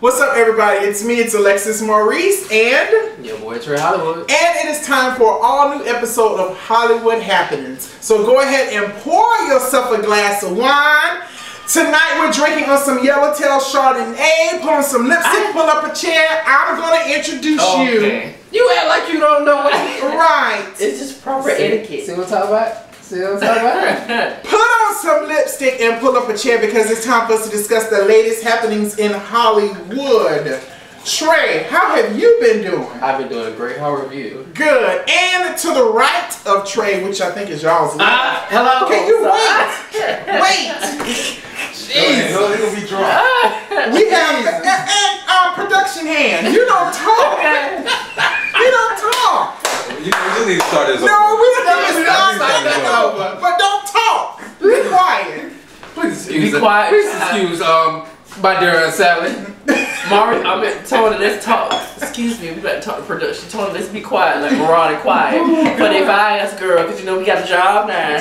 What's up, everybody? It's me, it's AlexisMaurice, and your boy Trei Hollywood. And it is time for an all-new episode of Hollywood Happenings. So go ahead and pour yourself a glass of wine. Tonight we're drinking on some Yellowtail Chardonnay, put on some lipstick, pull up a chair. I'm going to introduce you. You act like you don't know what it is. Right. It's just proper etiquette. See what I'm talking about? See what I'm talking about? Put on some lipstick and pull up a chair because it's time for us to discuss the latest happenings in Hollywood. Trey, how have you been doing? I've been doing great. How are you? Good. And to the right of Trey, which I think is y'all's hello. Can you wait? Wait. Jeez. It's gonna be drunk. We have and production hand. You don't talk. You don't talk. You need to start this over. No, we don't need to start that over. But don't talk. Be quiet. Please excuse me. Be quiet. Please excuse my dear Sally. Mari, Tony, let's talk. Excuse me, we better talk to production. Tony, let's be quiet, like Rihanna, quiet. But if I ask girl, because you know we got a job now.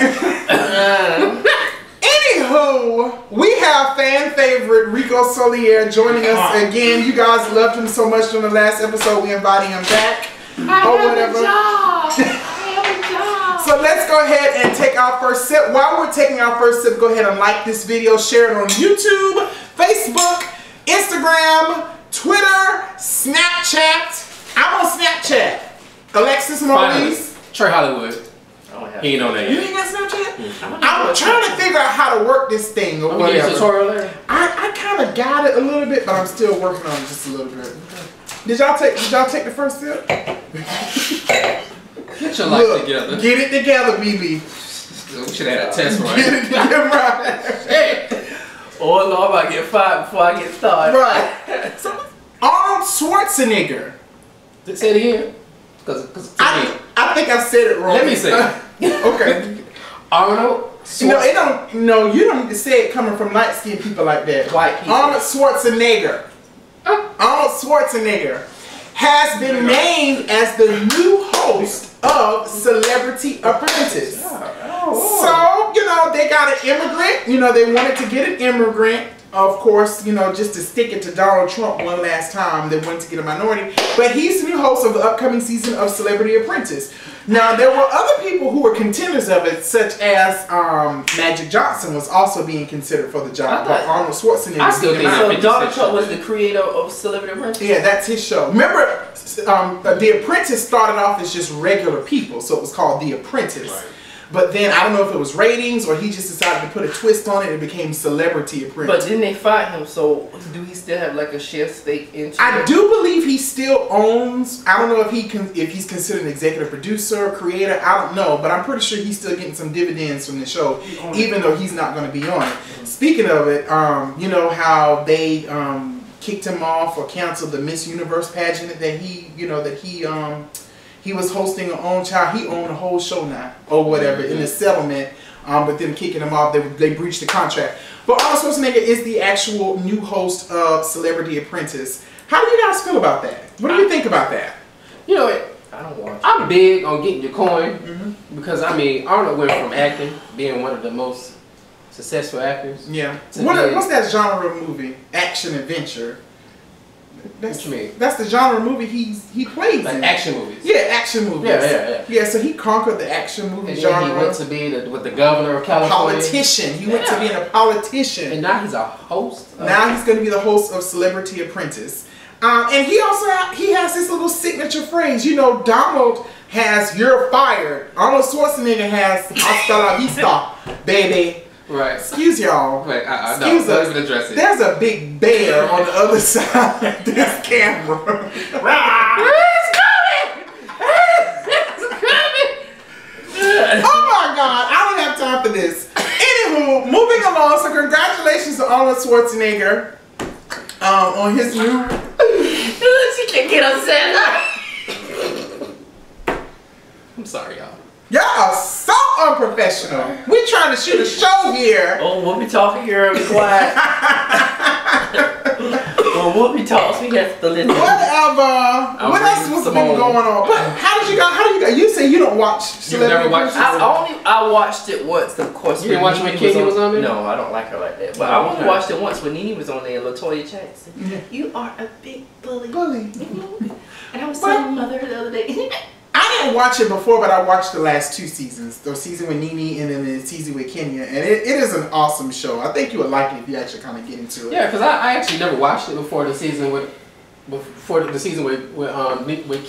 Anywho, we have fan favorite RicoSoliel joining us again. You guys loved him so much during the last episode, we invited him back. So let's go ahead and take our first sip. While we're taking our first sip, go ahead and like this video, share it on YouTube, Facebook, Instagram, Twitter, Snapchat. I'm on Snapchat. AlexisMaurice. Trei Hollywood. He ain't on that yet. You ain't got Snapchat? I'm trying to figure out how to work this thing or whatever. Get a tutorial there? I kind of got it a little bit, but I'm still working on it just a little bit. Did y'all take the first sip? Get your life together. Get it together, BB. We should have had a test, right? Get it together, right? Hey. Oh Lord, I'm about to get fired before I get started. Right. So, Arnold Schwarzenegger. Say it again. Because I think I said it wrong. Let me say it. Okay. Arnold Schwarzenegger. You don't need to say it coming from light-skinned people like that. White people. Arnold Schwarzenegger. Arnold Schwarzenegger has been named as the new host of Celebrity Apprentice. So, they got an immigrant. They wanted to get an immigrant. Of course, just to stick it to Donald Trump one last time, they wanted to get a minority. But he's the new host of the upcoming season of Celebrity Apprentice. Now, there were other people who were contenders of it, such as Magic Johnson was also being considered for the job. But Arnold Schwarzenegger. I still think so. Donald Trump was the creator of Celebrity Apprentice? Yeah, that's his show. Remember, The Apprentice started off as just regular people, so it was called The Apprentice. Right. But then, I don't know if it was ratings or he just decided to put a twist on it and it became Celebrity Apprentice. But didn't they fire him, so do he still have like a share stake into I do believe he still owns, I don't know if he's considered an executive producer, creator, I don't know, but I'm pretty sure he's still getting some dividends from the show, even though he's not going to be on it. Speaking of it, you know how they kicked him off or canceled the Miss Universe pageant that he was hosting her own child. He owned the whole show now, or whatever, in the settlement. But them kicking him off, they breached the contract. But Arnold Schwarzenegger is the actual new host of Celebrity Apprentice. How do you guys feel about that? What do you think about that? You know what? I don't watch. I'm big on getting your coin because Arnold went from acting, being one of the most successful actors. Yeah. What's that genre of movie? Action adventure. What you mean? That's the genre movie he plays in. Action movies. Yeah, action movies. Yeah, so he conquered the action movie genre. He went to be the governor of California. Politician. He went to being a politician. And now he's a host. Now he's going to be the host of Celebrity Apprentice. And he has this little signature phrase. Donald has "you're fired." Arnold Schwarzenegger has "hasta la vista, baby." Right. Excuse y'all. Wait, Excuse us. Don't even address it. There's a big bear on the other side of this camera. It's coming! It's coming! Oh my God, I don't have time for this. Anywho, moving along. So congratulations to Arnold Schwarzenegger on his new. She can't get upset. I'm sorry, y'all. Y'all are so unprofessional. We're trying to shoot a show here. Oh, we'll be talking here. Be quiet. Whoopi talks, we have to listen. Whatever. What else was been going on? But how did you guys? You say you don't watch You never watched I watched it once, of course. You didn't watch when Kanye was on there? No, I don't like her like that. But I only watched it once when Nene was on there. LaToya Jackson. You are a big bully. And I was telling mother the other day. I didn't watch it before, but I watched the last 2 seasons. The season with Nene and then the season with Kenya. And it is an awesome show. I think you would like it if you actually kind of get into it. Yeah, because I actually never watched it before the season with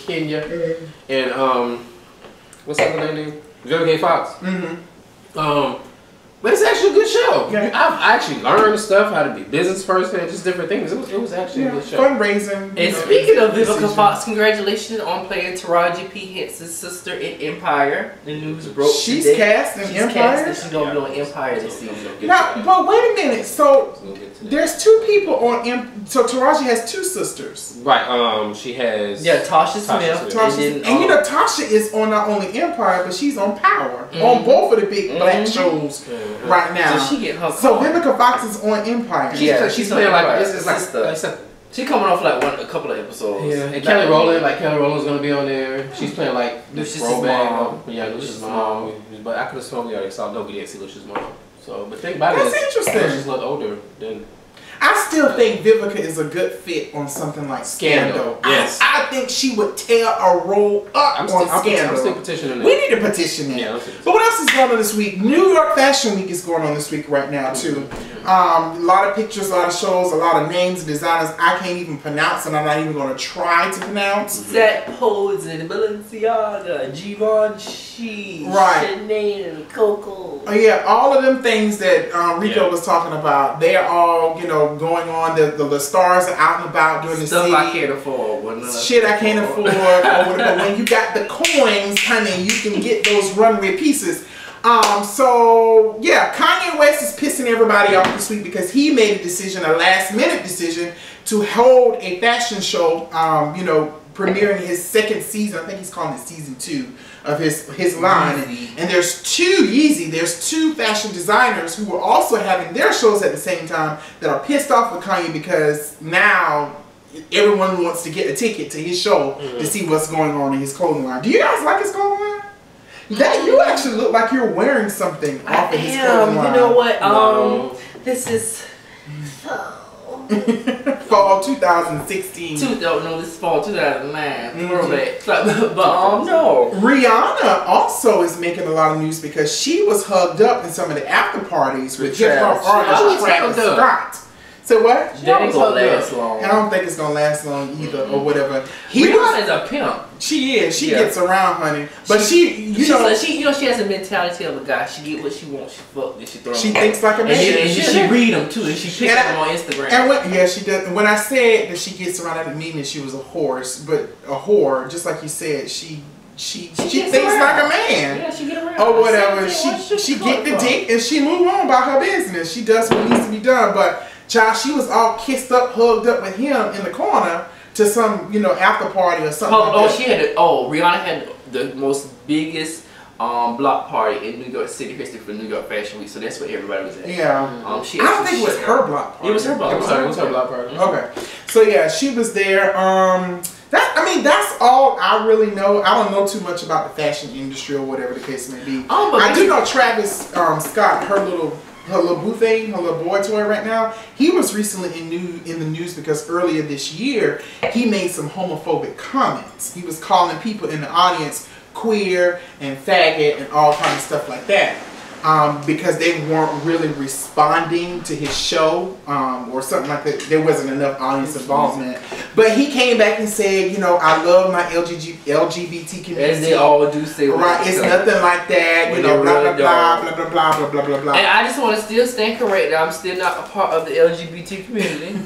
Kenya and what's that other name? Vivica Fox. But it's actually a good show. Yeah. I've actually learned stuff, how to be a business person, and just different things. It was actually a good show. Fundraising. And speaking of Vivica Fox, congratulations on playing Taraji P. Henson's sister in Empire. The news broke She's today. cast in Empire? She's going to be on Empire this season. Now, but wait a minute. So, there's 2 people on so Taraji has 2 sisters. Right, she has... Yeah, Tasha Smith. And you know, Tasha is on not only Empire, but she's on Power. On both of the big black shows right now. So she get her Vivica Fox is on Empire. Yeah, she's playing like... It's like she's coming off like a couple of episodes. Yeah, and Kelly Rowland's gonna be on there. She's playing like Lucius' mom. Yeah, Lucius' mom. But I could have sworn we already saw. No, we didn't see Lucius' mom. So, but think about it. That's interesting. She's a lot older than. I still think Vivica is a good fit on something like Scandal. Yes. I think she would tear a role up on Scandal. I'm still petitioning that. We need to petition that. Yeah, but what else is going on this week? New York Fashion Week is going on this week right now too. A lot of pictures, a lot of shows, a lot of names and designers I can't even pronounce, and I'm not even going to try to pronounce. Zach Posen, Balenciaga, Givenchy, Chanel, Coco. Oh yeah, all of them things that Rico was talking about, they are all, you know, going on. The stars are out and about doing the stuff city. I can't afford. Shit I can't afford. But when you got the coins, honey, you can get those runway pieces. So yeah, Kanye West is pissing everybody off this week because he made a decision, a last minute decision, to hold a fashion show, you know, premiering his 2nd season. I think he's calling it season 2 of his line. And there's 2 fashion designers who are also having their shows at the same time that are pissed off with Kanye because now everyone wants to get a ticket to his show to see what's going on in his clothing line. Do you guys like his clothing line? That you actually look like you're wearing something off of his clothing line. You know what? This is fall 2016. No, this is fall 2009. But no. Rihanna also is making a lot of news because she was hugged up in some of the after parties with hip hop artist Travis Scott. So what? That ain't gonna last long. I don't think it's gonna last long either, or whatever. Rihanna's a pimp. She is. She gets around, honey. But she has a mentality of a guy. She get what she wants. She fuck. Then she throw. She thinks like a man. And she read them too. And she picks them on Instagram. And she does. When I said that she gets around, I didn't mean that she was a horse, but a whore. Just like you said, she thinks like a man. Yeah, she get around. Or whatever. She get the dick and she move on about her business. She does what needs to be done, but. Child, she was all kissed up, hugged up with him in the corner to some, you know, after party or something. Rihanna had the most biggest block party in New York City history for New York Fashion Week, so that's where everybody was at. Yeah. I don't think it was her block party. It was her block party. It was her block party. Okay. So yeah, she was there. That's all I really know. I don't know too much about the fashion industry or whatever the case may be. I do know Travis Scott, her little boo thing, her little boy toy right now. He was recently in the news because earlier this year he made some homophobic comments. He was calling people in the audience queer and faggot and all kinds of stuff like that. Because they weren't really responding to his show or something like that. There wasn't enough audience involvement. But he came back and said, you know, I love my LGBT community. As they all do say. Right, it's nothing like that. You know, blah, blah, blah, blah, blah, blah, blah, blah, blah, blah. And I just want to still stand corrected. I'm still not a part of the LGBT community.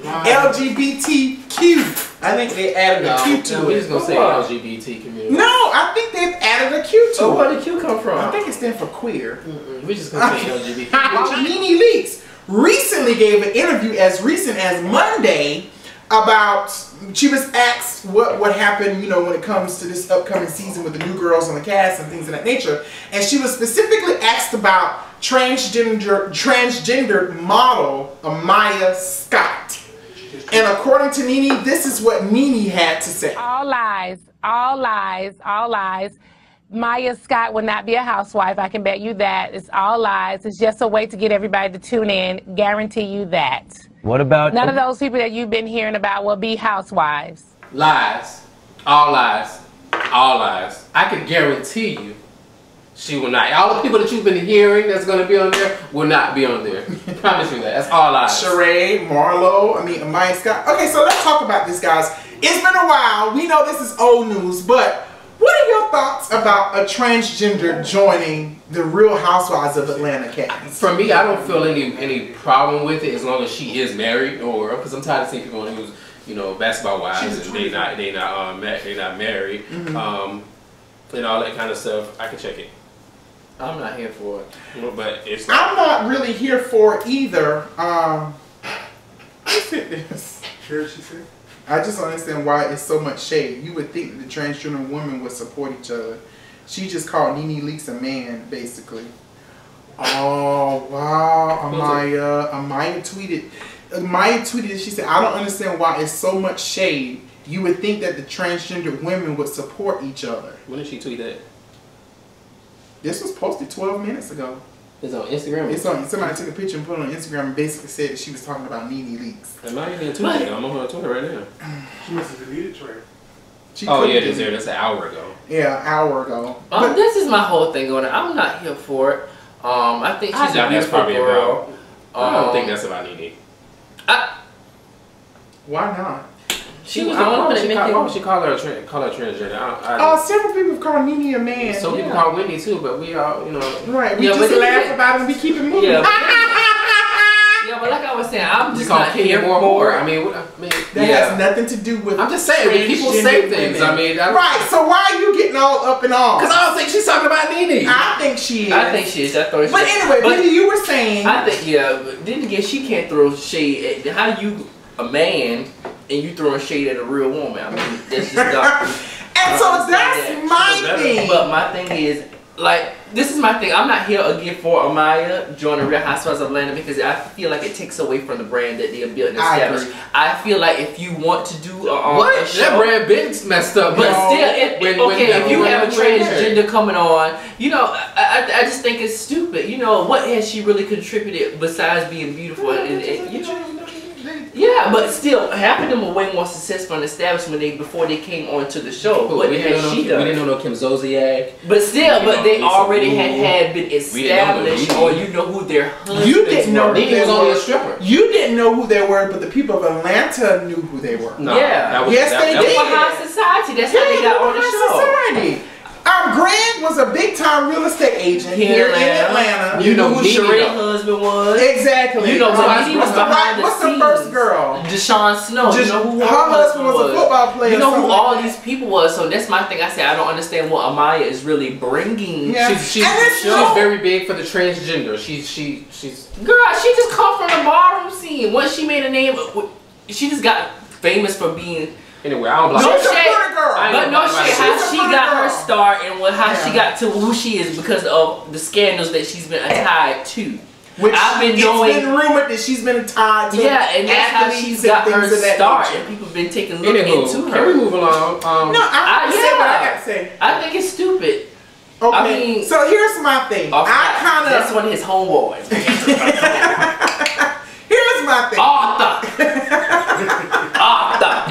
LGBTQ. I think they added a Q to it. We're just going to say LGBT community. No, I think they've added a Q to it. Where did Q come from? I think it stands for queer. We're just going to say LGBT. Nene Leakes recently gave an interview as recent as Monday about, she was asked what happened, you know, when it comes to this upcoming season with the new girls on the cast and things of that nature. And she was specifically asked about transgender model Amaya Scott. And according to Nene, this is what Nene had to say. All lies, all lies, all lies. Maya Scott will not be a housewife. I can bet you that. It's all lies. It's just a way to get everybody to tune in. Guarantee you that. What about... None of those people that you've been hearing about will be housewives. Lies. All lies. All lies. I can guarantee you she will not. All the people that you've been hearing that's going to be on there will not be on there. Promise you that. That's all lies. Sheree, Amaya Scott. Okay, so let's talk about this, guys. It's been a while. We know this is old news, but what are your thoughts about a transgender joining the Real Housewives of Atlanta cast? For me, I don't feel any problem with it as long as she is married, or because I'm tired of seeing people who's, you know, basketball wives and they not married, and all that kind of stuff. I can check it. I'm not here for it. But it's I'm not really here for it either. Let's hit this. Hear what she said? I just don't understand why it's so much shade. You would think that the transgender women would support each other. She just called Nene Leakes a man, basically. Oh, wow. Amaya tweeted, she said, I don't understand why it's so much shade. You would think that the transgender women would support each other. When did she tweet that? This was posted 12 minutes ago. It's on Instagram. It's on. Somebody took a picture and put it on Instagram and basically said she was talking about Nene Leakes. Am I even tweeting? I'm on her Twitter right now. She must have deleted Trey. Oh yeah, it is there. That's an hour ago. Yeah, an hour ago. This is my whole thing going on. I'm not here for it. I think she's a beautiful girl. I don't think that's about Nene. Why not? She was the one that made Why would she call her transgender? Several people call Nene a man. Some people call Whitney too, but we all, you know. Right, we just laugh about it and we keep it moving. Yeah, but like I was saying, I'm just not here for it. I mean, that has nothing to do with. I'm just saying, when people say things, women. I mean, right. So why are you getting all up and on? Because I don't think she's talking about Nene. I think she is. I think she is. But anyway, you were saying. I think but then again, she can't throw shade at how you a man and you throwing shade at a real woman. I mean, that's just dumb. And so that's my thing. But my thing is, like, this is my thing. I'm not here again for Amaya joining Real Housewives of Atlanta because I feel like it takes away from the brand that they are building and established. I feel like if you want to do a show, that brand been messed up. But still, if you have a transgender coming on, you know, I just think it's stupid. You know, what has she really contributed besides being beautiful? Yeah, but still, half of them were way more successful in establishment before they came onto the show. What has she done? We didn't know no Kim Zolciak. But still, they already had been established, or you know who their husbands You didn't know were. who they was only were. a stripper. You didn't know who they were, but the people of Atlanta knew who they were. No, yeah. Yes, they did. They were high society. That's how they got on the show. Society. Greg was a big-time real estate agent here in Atlanta. You know who Sheree's husband was. Exactly. You know he was behind the What's scenes. The first girl? Deshaun Snow. You know who her husband was a football player. You know who all these people was. So that's my thing. I say I don't understand what Amaya is really bringing. Yeah. She's very big for the transgender. She's girl. She just come from the ballroom scene. Once she made a name, she just got famous for being. Anyway, I don't blame her. She's a pretty girl. But no shit, how she got her start and how she got to who she is because of the scandals that she's been tied to. Which I've been knowing. It's been rumored that she's been tied to. Yeah, and that's how she's got her start. And people have been taking a look into her. Can we move along? I say what I gotta say. I think it's stupid. Okay, I mean, so here's my thing. That's one of his homeboys. Here's my thing. Arthur.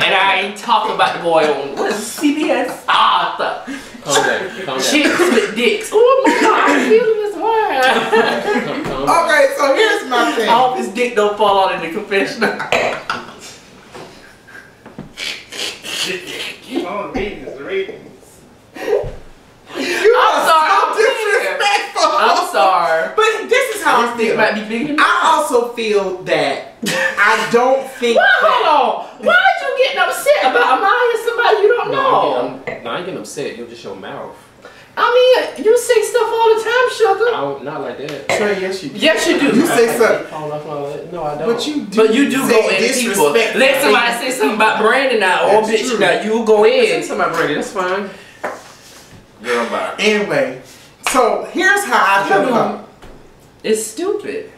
And I ain't talking about the boy on what is CBS? Arthur. Calm down. Chicks with dicks. Oh my God, I'm feeling this word. Okay, so here's my thing. I hope his dick don't fall out in the confessional. Keep on beating the ratings. I'm sorry. Disrespectful. I'm sorry. But this is how I feel. Might be bigger than I also feel that I don't think. Hold on. Why are you getting upset about Amaya, somebody you don't know? I ain't getting upset. You'll just your mouth. I mean, you say stuff all the time, sugar. Not like that. Trey, yes you do. Yes, you do. You say something. No, I don't. But you do go in people. Let somebody say something about Brandon now, or bitch now, you go in. Say something about Brandon. That's fine. Girl, bye. Anyway, so here's how I feel about it. It's stupid.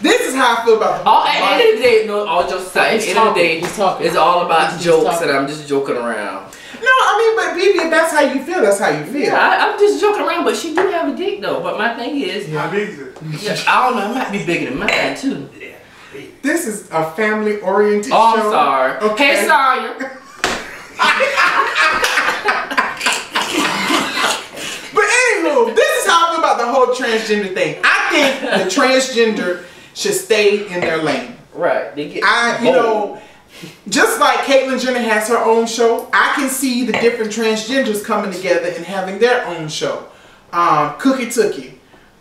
This is how I feel about the At the end of the day, no, all jokes aside, at the end of the day, He's talking. it's all about jokes and I'm just joking around. No, I mean, but BB, if that's how you feel, that's how you feel. Yeah, I'm just joking around, but she do have a dick though. But my thing is, How big is it? I don't know, it might be bigger than mine too. This is a family-oriented show. Oh, I'm sorry. Okay. Hey, Sonya. But anywho, this is how I feel about the whole transgender thing. I think the transgender should stay in their lane. Right. They get You know, just like Caitlyn Jenner has her own show, I can see the different transgenders coming together and having their own show. Cookie Tookie.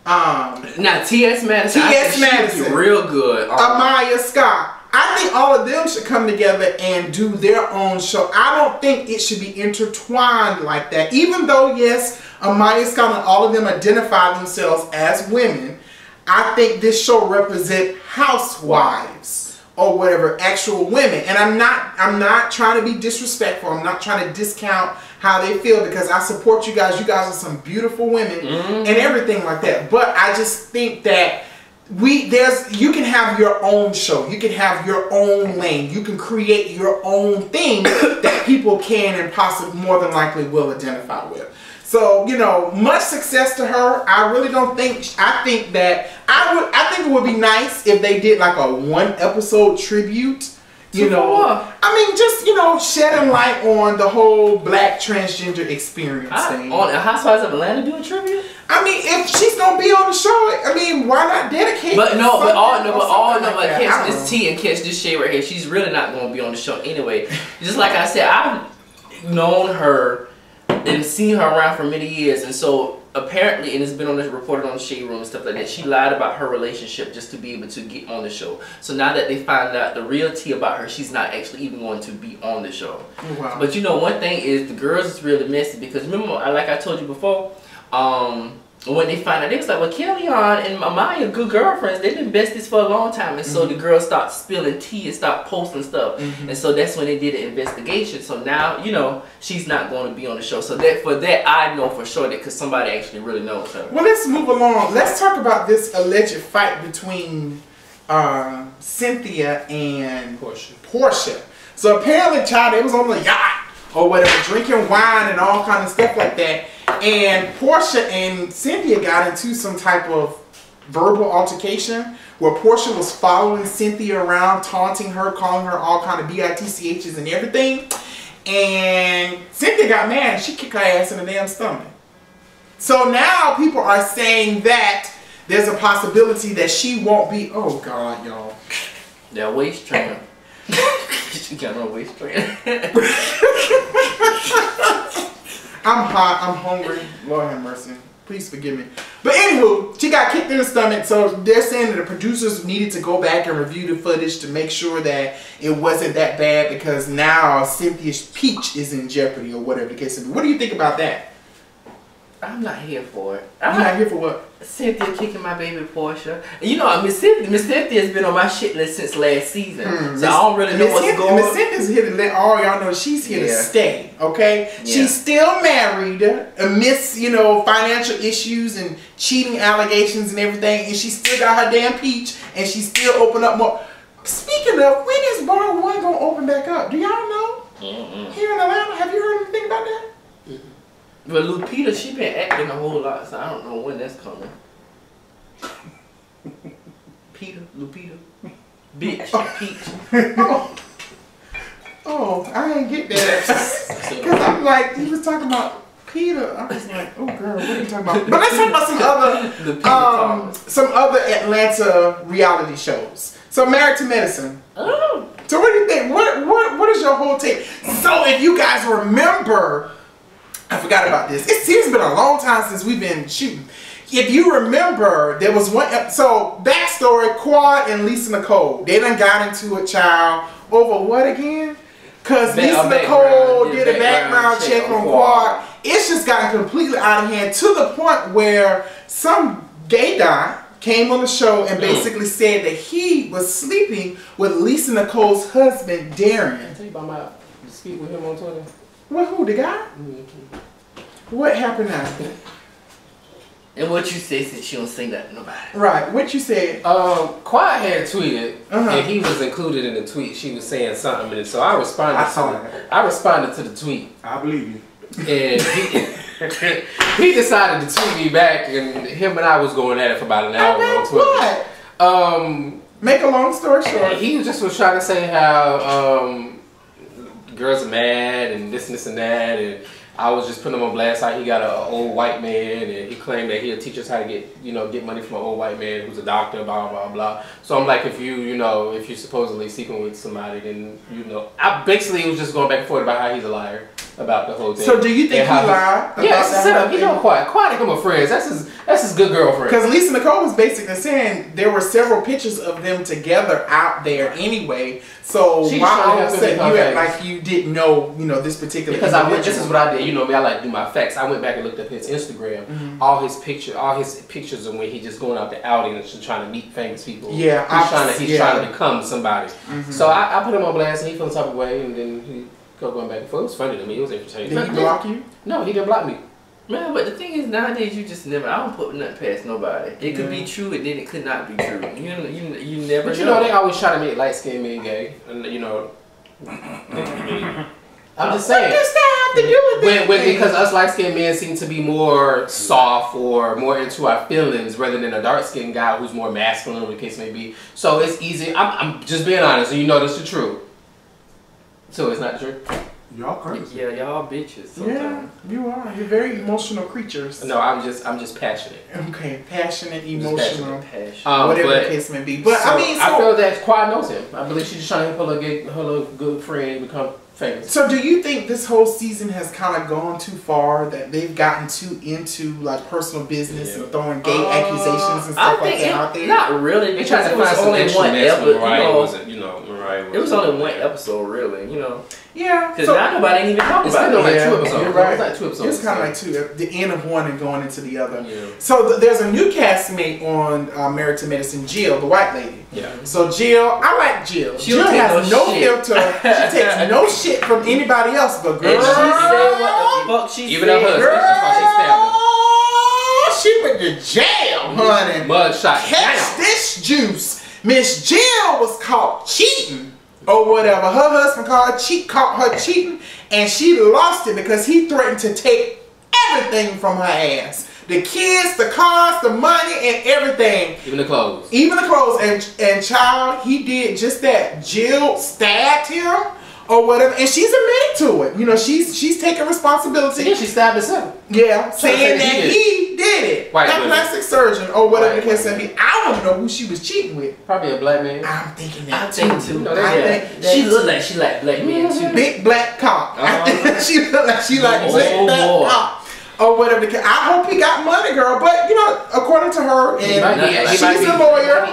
Now T.S. Madison. T.S. Madison. She's real good. Amaya Scott. I think all of them should come together and do their own show. I don't think it should be intertwined like that. Even though, yes, Amaya Scott and all of them identify themselves as women, I think this show represents housewives or whatever, actual women. And I'm not trying to be disrespectful. I'm not trying to discount how they feel, because I support you guys. You guys are some beautiful women and everything like that. But I just think that you can have your own show. You can have your own lane. You can create your own thing that people can and possibly more than likely will identify with. So, you know, much success to her. I really don't think, I think it would be nice if they did like a 1-episode tribute. You know, I mean, just, you know, shedding light on the whole black transgender experience thing. On Housewives of Atlanta do a tribute? I mean, if she's gonna be on the show, I mean, why not dedicate? But it's T and catch this shade right here. She's really not gonna be on the show anyway. Just like I said, I've known her and seen her around for many years, and so apparently, and it's been reported on the Shade Room and stuff like that, she lied about her relationship just to be able to get on the show. So now that they find out the real tea about her, she's not actually even going to be on the show. Wow. But you know, one thing is the girls is really messy, because remember, like I told you before, when they find out, they was like, well, Kellyanne and Amaya, good girlfriends, they've been besties for a long time. And so the girls start spilling tea and start posting stuff. And so that's when they did an investigation. So now, you know, she's not going to be on the show. So for that, I know for sure that because somebody actually really knows her. Well, let's move along. Let's talk about this alleged fight between Cynthia and Porsha. So apparently, child, it was on the yacht or whatever, drinking wine and all kind of stuff like that. And Porsha and Cynthia got into some type of verbal altercation where Porsha was following Cynthia around, taunting her, calling her all kind of BITCHs and everything. And Cynthia got mad and she kicked her ass in the damn stomach. So now people are saying that there's a possibility that she won't be, oh God, y'all. That waist trainer. She got no waist trainer. I'm hot, I'm hungry, Lord have mercy. Please forgive me. But anywho, she got kicked in the stomach, so they're saying that the producers needed to go back and review the footage to make sure that it wasn't that bad, because now Cynthia's peach is in jeopardy or whatever the case may be. What do you think about that? I'm not here for it. You're not here for what? Cynthia kicking my baby Porsha. And you know, Miss Cynthia has been on my shit list since last season. So I don't really know what's going on. Miss Cynthia's here to let all y'all know she's here to stay, okay? Yeah. She's still married amidst, you know, financial issues and cheating allegations and everything. And she still got her damn peach, and she still open up more. Speaking of, when is Bar 1 going to open back up? Do y'all know? Here in Atlanta, have you heard anything about that? But Lupita, she been acting a whole lot, so I don't know when that's coming. Lupita, bitch, peach. Oh, I ain't get that. Because I'm like, he was talking about Peter. I was like, oh girl, what are you talking about? But let's talk about some other Atlanta reality shows. So Married to Medicine. Oh. So what do you think? What is your whole take? So if you guys remember, I forgot about this. It's been a long time since we've been shooting. If you remember, there was one episode, backstory, Quad and Lisa Nicole. They done got into a child over what again? Because Lisa Nicole did a background check on Quad. It's just gotten completely out of hand to the point where some gay guy came on the show and basically said that he was sleeping with Lisa Nicole's husband, Darian. I tell you about my dispute with him on Twitter. Well, who, the guy? What happened now? And what you say since she don't say that to nobody? Right. What you said? Quiet had tweeted, and he was included in the tweet. She was saying something, and so I responded. I responded to the tweet. I believe you. And he decided to tweet me back, and him and I was going at it for about an hour on Twitter. What? Make a long story short. He just was trying to say how girls are mad and this and that, and I was just putting him on blast how he got an old white man, and he claimed that he'll teach us how to get money from an old white man who's a doctor, blah blah blah. So I'm like, if you're supposedly sleeping with somebody, then I basically was just going back and forth about how he's a liar about the whole thing. So do you think he lied? Yeah, it's a setup. Quiet and him a friends. That's his good girlfriend. Because Lisa Nicole was basically saying there were several pictures of them together out there anyway. So why all of a sudden you act like you didn't know, this particular? Because this is what I did. Me, I like to do my facts. I went back and looked up his Instagram. All his pictures of when he just going out the outing and just trying to meet famous people. Yeah, he's trying to become somebody. So I put him on blast, and he felt some type of way, and then he going back and forth. It was funny to me. It was entertaining. Did he block you? No, he didn't block me. Man, but the thing is, nowadays you just never. I don't put nothing past nobody. It could be true, and then it could not be true. You never. But they always try to make light skinned men gay, and I'm just saying. What does that have to do with it? Because us light skinned men seem to be more soft or more into our feelings rather than a dark skinned guy who's more masculine, whatever the case may be. So it's easy. I'm just being honest, and this is true. So it's not true. Y'all crazy. Yeah, y'all bitches sometimes. Yeah, you are. You're very emotional creatures. No, I'm just passionate. Okay, passionate, emotional, passionate. whatever the case may be. But I feel that Quad knows him. I believe she's just trying to help her little good friend become famous. So do you think this whole season has kind of gone too far, that they've gotten too into like personal business and throwing gay accusations and stuff like that out there? Not really. They tried to find some extra mess when Mariah wasn't, Mariah wasn't. It was only one episode, really, Yeah. Because now nobody ain't even talk about it. It's like 2 episodes. You're right. It's like 2 episodes. It's kind of like the end of one and going into the other. Yeah. So there's a new castmate on Married to Medicine, Jill, the white lady. Yeah. So Jill, I like Jill. Jill has no filter. She takes no shit from anybody else but girl. And she said what the fuck she Even said. her husband, She went to jail, honey. Mudshot. Catch this juice. Miss Jill was caught cheating. Or whatever. Her husband caught her cheating, and she lost it because he threatened to take everything from her ass. The kids, the cars, the money, and everything. Even the clothes. And child, he did just that. Jill stabbed him or whatever, and she's admitted to it. She's taking responsibility. Yeah, she stabbed herself. Yeah, saying that he did it. That plastic surgeon or whatever the case may be. I don't know who she was cheating with. Probably a black man. I'm thinking that I think too. She looked like she like black men too. Big black cock. She looked like she like big black cock. Or whatever the case. I hope he got money, girl. But according to her, and she's a lawyer.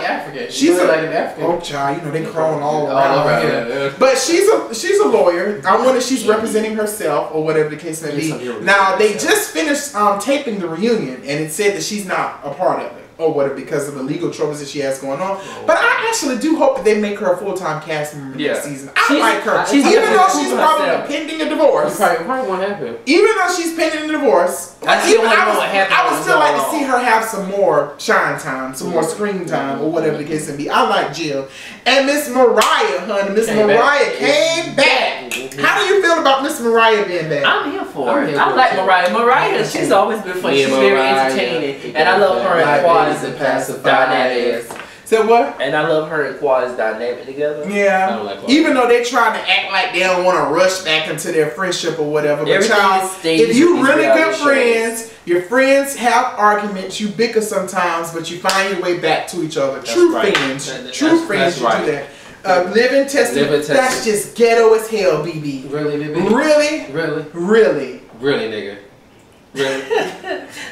She's like an African. Oh, child, they crawling all around here. But she's a lawyer. I wonder if she's representing herself or whatever the case may be. Now they just finished taping the reunion, and it said that she's not a part of it or whatever because of the legal troubles that she has going on. But I actually do hope that they make her a full-time cast member next season. I like her, even though she's probably pending a divorce. Probably won't happen. Even though she's pending a divorce, I would still like to see her have some more shine time, some more screen time, or whatever the case may be. I like Jill. And Miss Mariah, honey. Miss Mariah came back. How do you feel about Miss Mariah being back? I'm here for it. I like Mariah. Mariah, she's always been funny. She's very entertaining. And I love her and Quad's and passive dynamics. So what? And I love her and Quad's dynamic together. Yeah. Even though they're trying to act like they don't want to rush back into their friendship or whatever. But child, if you really good friends, your friends have arguments, you bicker sometimes, but you find your way back to each other. True friends do that. Live and tested. That's just ghetto as hell, BB. Really, BB? Really? Really? Really? Really, nigga. Really?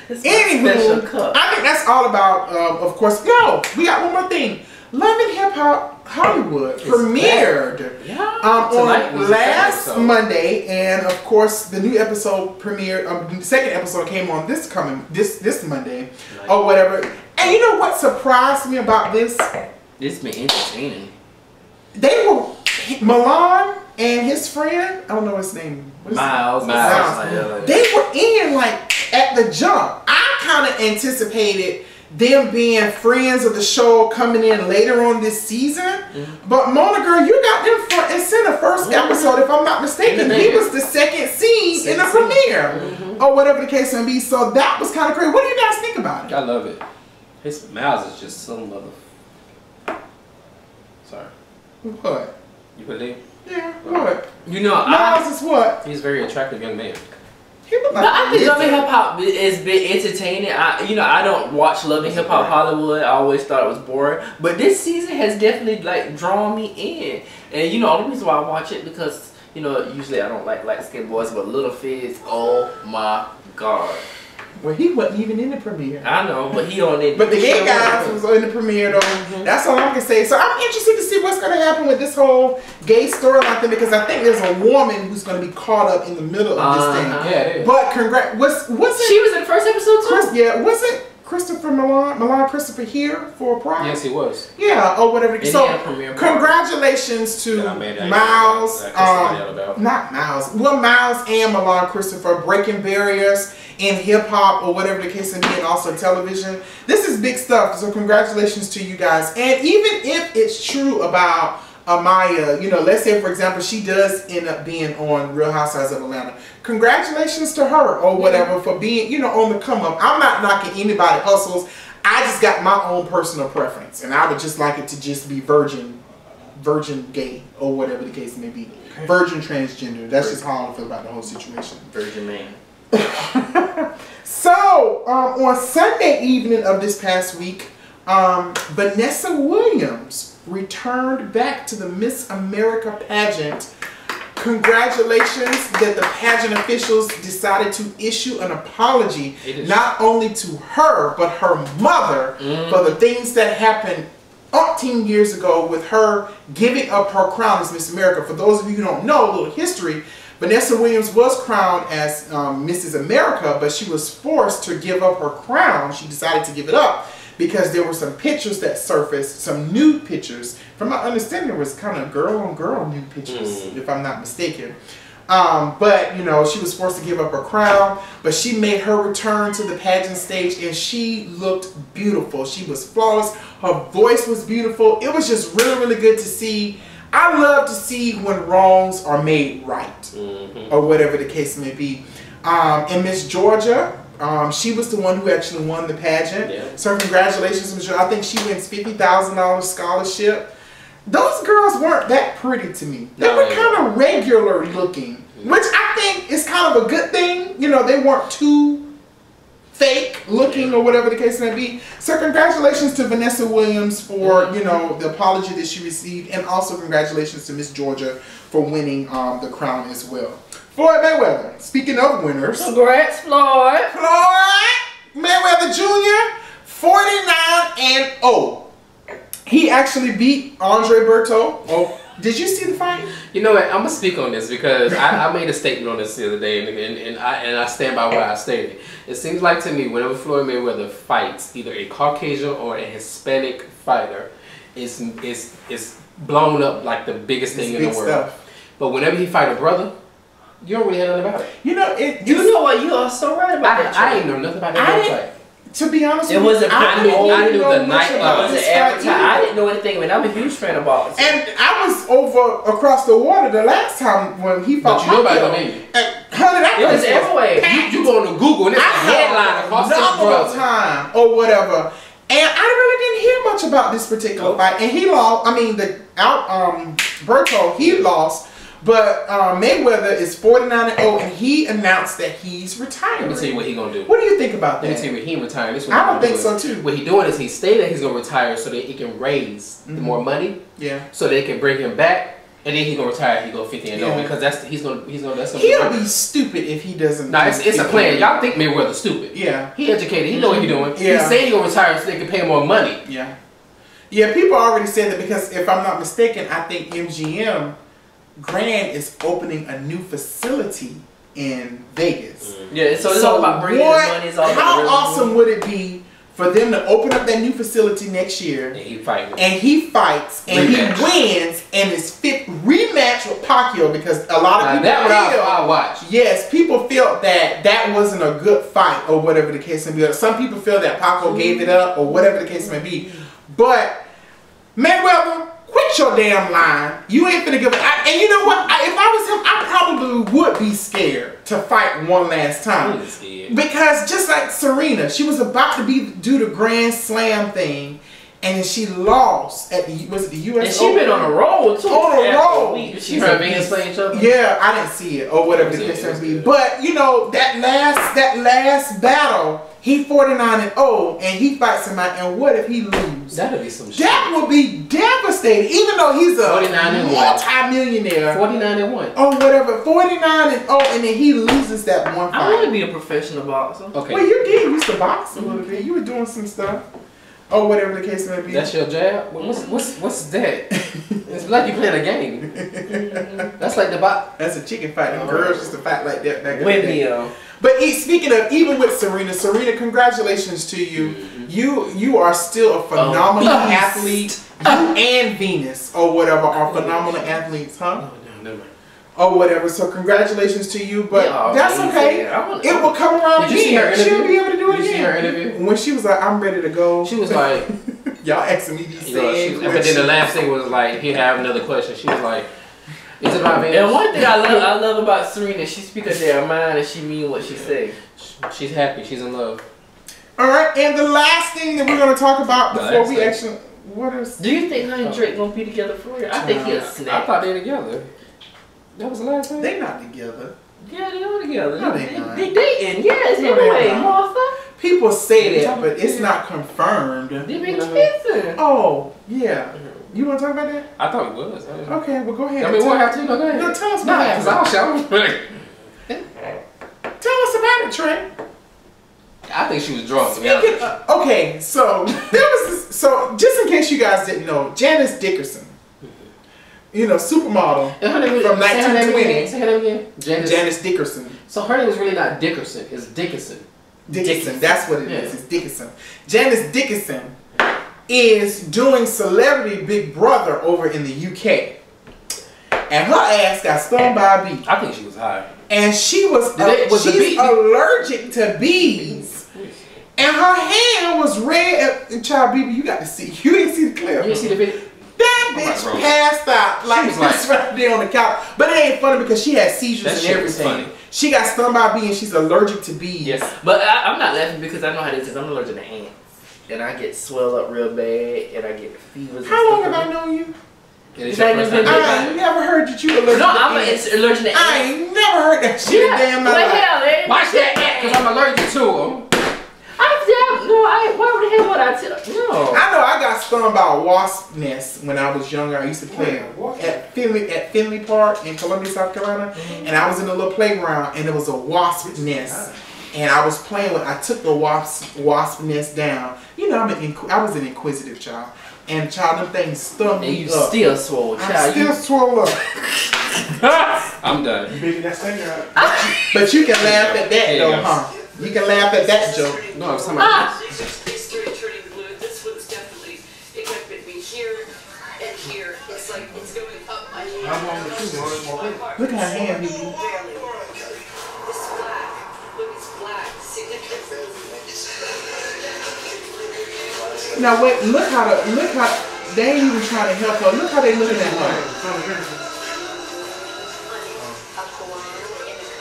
Anywho, I think that's all about, of course. No, we got one more thing. Love and Hip Hop Hollywood premiered on last Monday, and of course the new episode premiered. The second episode came on this Monday, or whatever. And you know what surprised me about this? It's been entertaining. They were Milan and his friend. I don't know his name. Miles. They were in like at the jump. I kind of anticipated them being friends of the show coming in later on this season. But Mona, girl, you got them front and center first episode, if I'm not mistaken. He was the second scene in the premiere, or whatever the case may be. So that was kind of crazy. What do you guys think about it? I love it. His mouth is just some mother. Sorry. What? You believe? Yeah. What? You know, Miles is what? He's a very attractive young man. He look like but I think a Love and lizard. Hip Hop has been entertaining. I don't watch Love and Hip Hop Hollywood. I always thought it was boring. But this season has definitely like drawn me in. And you know, the only reason why I watch it because usually I don't like light-skinned boys, but Little Fizz, oh my God. Well, he wasn't even in the premiere. I know, but he on it. But the gay guys was in the premiere though. That's all I can say. So I'm interested to see what's going to happen with this whole gay storyline thing, because I think there's a woman who's going to be caught up in the middle of this thing. Yeah, it is. But congrats. Was it? She was in the first episode too. Yeah. Was it Christopher Milan Christopher here for a prize? Yes, he was. Yeah, or whatever. And So he had a premiere party. congratulations to Miles. Not Miles. Well, Miles and Milan Christopher breaking barriers in hip hop or whatever the case may be, and also television. This is big stuff. So congratulations to you guys. And even if it's true about Amaya, let's say for example she does end up being on Real Housewives of Atlanta. Congratulations to her or whatever for being, on the come up. I'm not knocking anybody hustles. I just got my own personal preference, and I would just like it to just be virgin gay or whatever the case may be. Virgin transgender. That's just how I feel about the whole situation. Virgin man. So on Sunday evening of this past week, VanessaWilliams returned back to the Miss America pageant. Congratulations that the pageant officials decided to issue an apology not only to her but her mother for the things that happened 18 years ago with her giving up her crown as Miss America. For those of you who don't know, a little history, VanessaWilliams was crowned as Mrs. America, but she was forced to give up her crown. She decided to give it up because there were some pictures that surfaced, some nude pictures. From my understanding, there was kind of girl-on-girl nude pictures, if I'm not mistaken. But, she was forced to give up her crown, but she made her return to the pageant stage, and she looked beautiful. She was flawless. Her voice was beautiful. It was just really, really good to see. I love to see when wrongs are made right, or whatever the case may be. And Miss Georgia, she was the one who actually won the pageant. Yeah. So congratulations, Miss Georgia. I think she wins $50,000 scholarship. Those girls weren't that pretty to me. They were kind of regular looking, which I think is kind of a good thing. They weren't too fake looking or whatever the case may be. So congratulations to VanessaWilliams for, the apology that she received, and also congratulations to Miss Georgia for winning the crown as well. Floyd Mayweather, speaking of winners. Congrats, Floyd. Floyd Mayweather Jr., 49-0. He actually beat Andre Berto. Oh, did you see the fight? You know what? I'm gonna speak on this because I made a statement on this the other day, and I stand by what I stated. It seems like to me, whenever Floyd Mayweather fights either a Caucasian or a Hispanic fighter, it's blown up like the biggest thing in the world. Stuff. But whenever he fight a brother, you don't really know nothing about it. You know what? You are so right about that. I didn't know nothing about that fight. To be honest with you, I knew the night of it. I didn't know anything. I'm a huge fan of boxing. And I was over across the water the last time when he fought. But you know about it, it was everywhere. You go on Google and it's a headline across the world. Time or whatever. And I really didn't hear much about this particular fight. And he lost. I mean, Berto, he lost. But Mayweather is 49-0, and he announced that he's retiring. Let me tell you what he's gonna do. What do you think about that? Let me tell you what he's retiring. This I don't think so too. What he's doing is he's stating that he's gonna retire so that he can raise more money. Yeah. So they can bring him back, and then he's gonna retire. He go 50-0 because he's gonna. He'll be stupid if he doesn't. No, it's a plan. Y'all think Mayweather's stupid? Yeah. He educated. He know what he's doing. Yeah. He's saying he's gonna retire so they can pay him more money. Yeah. Yeah. People already said that because if I'm not mistaken, I think MGM Grand is opening a new facility in Vegas. Yeah, so it's all about bringing money. It's all about how awesome would it be for them to open up that new facility next year? And he fights. And he fights. And he wins. And his fifth rematch match with Pacquiao because a lot of people I watch. Yes, people felt that wasn't a good fight or whatever the case may be. Some people feel that Pacquiao gave it up or whatever the case may be. But Mayweather, quit your damn line. You ain't finna give it. And you know what? If I was him, I probably would be scared to fight one last time. Because just like Serena, she was about to do the Grand Slam thing. And then she lost at the US and she been on a roll too. On a roll. She heard Venus play each other. Yeah, I didn't see it or whatever the case may be. But you know that last battle, he 49-0, and he fights somebody. And what if he loses? That'd be some shit. That would be devastating. Even though he's a 49-1. multi-millionaire. 49-1. Oh, whatever. 49-0, and then he loses that one fight. I want to be a professional boxer. Okay. Well, you did used to box a little bit. You were doing some stuff. Or whatever the case may be. That's your jab? What's that? It's like you playing a game. That's like the box. That's a chicken fight. And girls used to fight like that back in the day. But speaking of, even with Serena, congratulations to you. You are still a phenomenal athlete. You and Venus or whatever are phenomenal athletes, huh? No, never mind. Or whatever. So congratulations to you. But that's okay. It will come around again. She'll be able to do it again. Did you see her interview? When she was like, I'm ready to go. She was like, y'all asking me these things. But then the last thing was like, he have another question. She was like, is it about Venus? And one thing I love about Serena, she speaks her damn mind and she mean what she say. She's happy. She's in love. All right. And the last thing that we're going to talk about before we actually, what is? Do you think her and Drake gonna be together for real? I think he'll snap. I thought they were together. That was the last time? They not together. Yeah, they are together. No, they dating. Yes, anyway, Martha. People say that, but it's not confirmed. They been kissing. Oh, yeah. You want to talk about that? I thought it was. Okay, well, go ahead. I mean, we'll have to. No, go ahead. No, tell us about it. Because I'll shout. Tell us about it, Trey. I think she was drunk. Okay, so there was this, so just in case you guys didn't know, Janice Dickinson. You know, supermodel from 1920. Say her name again. Janice Dickinson. So her name is really not Dickerson. It's Dickinson. Dickinson. That's what it is. It's Dickinson. Janice Dickinson is doing Celebrity Big Brother over in the UK. And her ass got stung by a bee. I think she was high. And she was she's allergic to bees. And her hand was red. And child, BB, you got to see. You didn't see the clip. You didn't see the video? That bitch passed out like this right there on the couch. But it ain't funny because she had seizures and everything. She got stung by a bee and she's allergic to bees. Yes, but I'm not laughing because I know how this is. I'm allergic to ants. And I get swelled up real bad and I get fevers. How long have I known you? I ain't never heard that you allergic to ants. No, I'm allergic to ants. I ain't never heard that shit in damn my life. Watch that because I'm allergic to them. Why the hell would I tell? No. I know I got stung by a wasp nest when I was younger. I used to play at Finley Park in Columbia, South Carolina. And I was in a little playground and there was a wasp nest. And I was playing with, I took the wasp nest down. You know, I was an inquisitive child. And child, them things stung me up. You still swole, child. I'm still swole up. I'm done. You making that thing out. But you can laugh at that though, huh? You can laugh at that joke. No, I'm talking about This one's definitely, it went between here and here. It's like, it's going up my hand. Look at her hand, baby. This black. Look, it's black. See the difference? Now wait, look how they ain't even trying to help her. Look how they looking at her.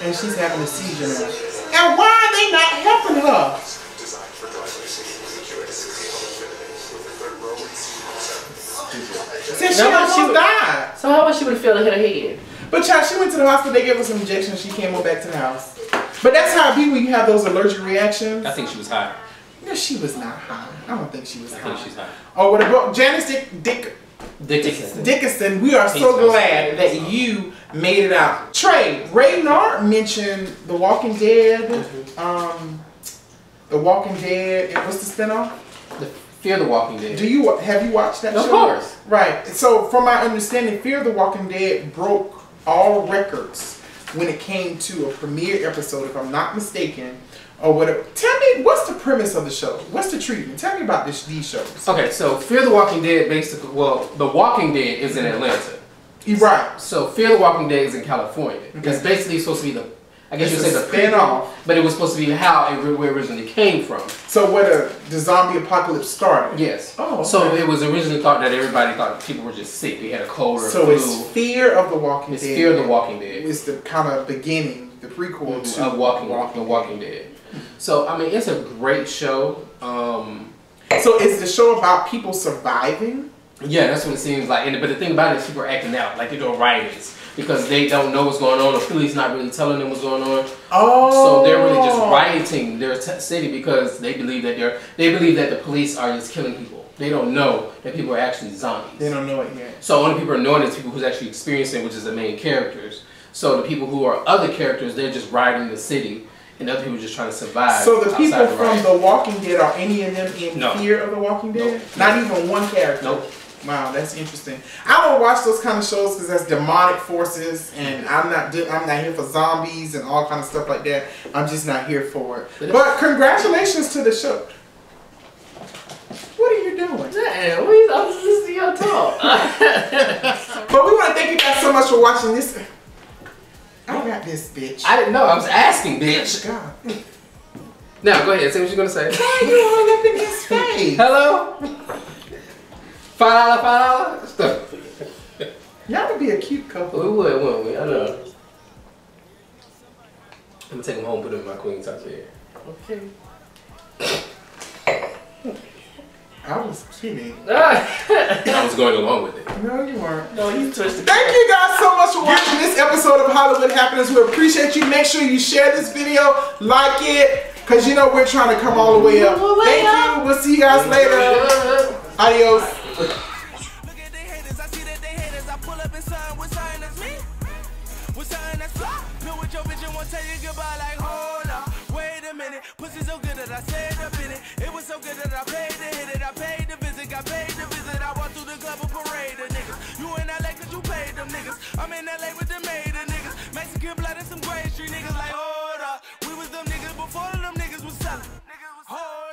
And she's having a seizure now. And why are they not helping her? Since she almost died. So how much she would have felt in her head? But child, she went to the hospital, they gave her some injections, she came on back to the house. But that's how it be when you have those allergic reactions. I think she was high. No, she was not high. I don't think she was high. I think she's high. Oh, what about Janice Dickinson, we are so glad that you made it out. Trey, Ray Nard mentioned The Walking Dead. The Walking Dead, and what's the spinoff? Fear the Walking Dead. Have you watched that show? Of course. Right. So from my understanding, Fear the Walking Dead broke all records when it came to a premiere episode, if I'm not mistaken. Or whatever. Tell me, what's the premise of the show? What's the treatment? Tell me about these shows. Okay, so Fear the Walking Dead basically, well, The Walking Dead is in Atlanta. Right. So Fear the Walking Dead is in California. Okay. It's basically supposed to be the, I guess you would say the spin-off, but it was supposed to be how it originally came from. So where the zombie apocalypse started. Yes. Oh. Okay. So it was originally thought that everybody thought people were just sick. They had a cold or a so flu. it's Fear of the Walking Dead. It's Fear of the Walking Dead. It's the kind of beginning, the prequel to of The Walking Dead. So I mean, it's a great show. So is the show about people surviving? Yeah, that's what it seems like. But the thing about it is people are acting out like they're doing writings because they don't know what's going on. The police not really telling them what's going on. Oh. So they're really just rioting their city because they believe that the police are just killing people. They don't know that people are actually zombies. They don't know it yet. So only people are knowing is people who's actually experiencing, which is the main characters. So the people who are other characters, they're just rioting the city. And other people just trying to survive. So the people from The The Walking Dead, are any of them in Fear of the Walking Dead? Nope. Not even one character? Nope. Wow, that's interesting. I don't watch those kind of shows because that's demonic forces, and I'm not here for zombies and all kind of stuff like that. I'm just not here for it. But congratulations to the show. What are you doing? Damn, I was listening to your talk. But we want to thank you guys so much for watching this. I got this, bitch. I didn't know. I was asking, bitch. God. Now, go ahead. Say what you're going to say. You all up in his face. Hello? $5? Y'all would be a cute couple. We would, wouldn't we? I know. I'm going to take him home and put him in my queen size bed. Okay. I was kidding. I was going along with it. No, you weren't. No, you twisted. Thank you guys so much for watching this episode of Hollywood Happenings. We appreciate you. Make sure you share this video, like it, because you know we're trying to come all the way up. Thank you. We'll see you guys later. Adios. Look at the haters, I see that they haters. I pull up and sign with sign that's me. With sign that's fly. Build with your bitch and won't tell you goodbye like hold up. Wait a minute. Pussy so good that I stayed up in it. It was so good that I paid to hit it. I paid to visit, got paid to visit. I walked through the club and parade of niggas. You in LA cause you paid them niggas. I'm in LA with the maid of niggas. Mexican blood and some gray street niggas like hold up. We was them niggas before them niggas was selling. Hold